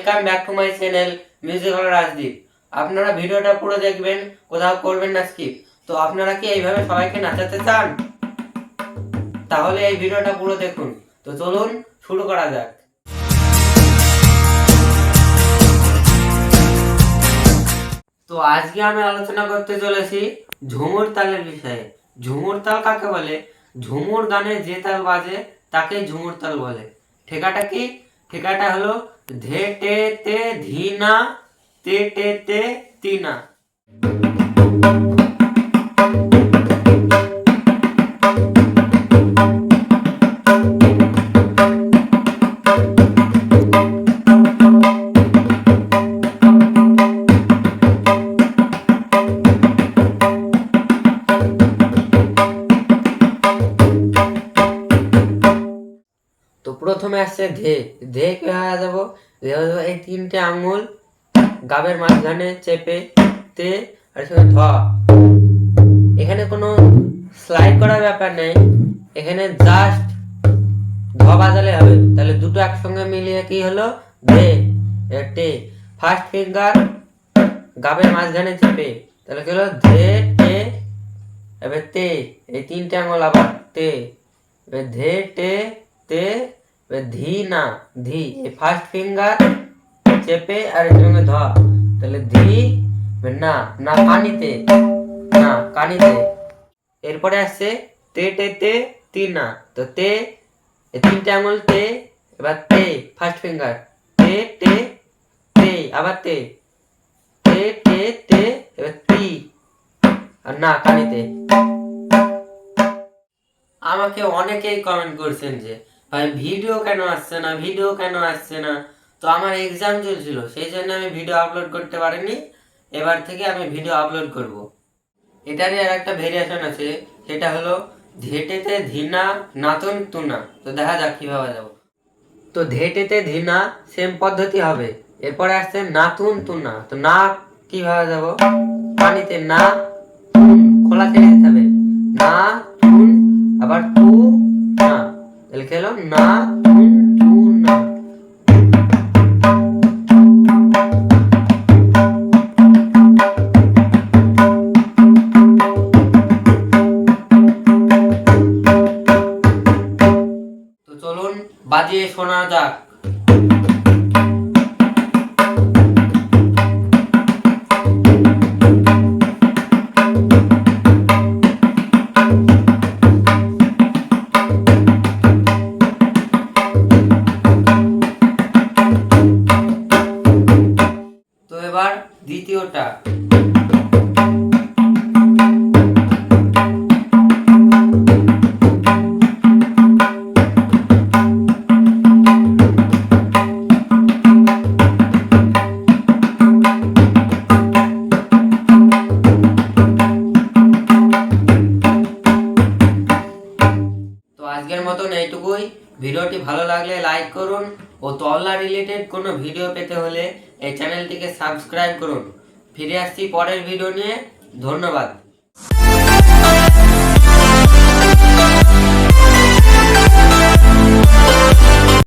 Welcome back to my channel musical Rajdeep. আপনারা ভিডিওটা পুরো দেখবেন, কোথাও করবেন না স্কিপ। তো আপনারা কি এইভাবে সবাইকে নাচাতে চান? তাহলে এই ভিডিওটা পুরো দেখুন। তো চলুন শুরু করা যাক। তো আজকে আমি আলোচনা করতে চলেছি ঝুমুর তালের বিষয়ে। ঝুমুর তাল কাকে বলে? ঝুমুর গানে যে তাল বাজে তাকে ঝুমুর তাল বলে। ঠেকাটা কি? ঠেকাটা হলো ধে টে তে ধি না তে টে তে তি না। তো প্রথমে আসছে ধে। ধে কি হয়ে যাব? এই তিনটে আঙুল গাবের মাঝখানে চেপে তে আর সঙ্গে ধ। এখানে কোনো স্লাইড করার ব্যাপার নেই, এখানে জাস্ট ধ বাজালে হবে। তাহলে দুটো একসঙ্গে মিলিয়ে কি হলো? ধে টে। ফার্স্ট ফিঙ্গার গাবের মাঝখানে চেপে, তাহলে কি হলো? ধে টে, এবার তে। এই তিনটে আঙুল আবার তে, এবার ধে টে তে, ধি না ধি। এই ফার্স্ট ফিঙ্গার চেপে আর এর সঙ্গে ধ, তাহলে ধি না না কানিতে, না কানিতে। এরপরে আসছে তে টে তে তি না। তো তে, এই তিনটে আঙুল তে, এবার তে ফার্স্ট ফিঙ্গার তে টে তে, আবার তে তে টে তে, এবার তি আর না কানিতে। আমাকে অনেকেই কমেন্ট করছেন যে ভাই ভিডিও কেন আসছে না, ভিডিও কেন আসছে না। তো আমার এক্সাম চলছিল, সেই জন্য আমি ভিডিও আপলোড করতে পারিনি। এবার থেকে আমি ভিডিও আপলোড করব। এটারই আর একটা ভেরিয়েশন আছে, সেটা হলো ধেটেতে ধিনা নাতন তুনা। তো দেখা যাক কিভাবে যাব। তো ধেটেতে ধিনা সেম পদ্ধতি হবে। এরপরে আসছে নাতুন তুনা। তো না কিভাবে যাব? পানিতে না খোলা ছেড়ে দিতে হবে, না তুন আবার টু না, তাহলে খেলো না তুন টু না। তো চলুন বাজিয়ে শোনা যাক। তো এবার দ্বিতীয়টা। তো আজকের মতন এইটুকুই। ভিডিওটি ভালো লাগলে লাইক করুন ও তবলা রিলেটেড কোনো ভিডিও পেতে হলে এই চ্যানেলটিকে সাবস্ক্রাইব করুন। ফিরে আসছি পরের ভিডিও নিয়ে। ধন্যবাদ।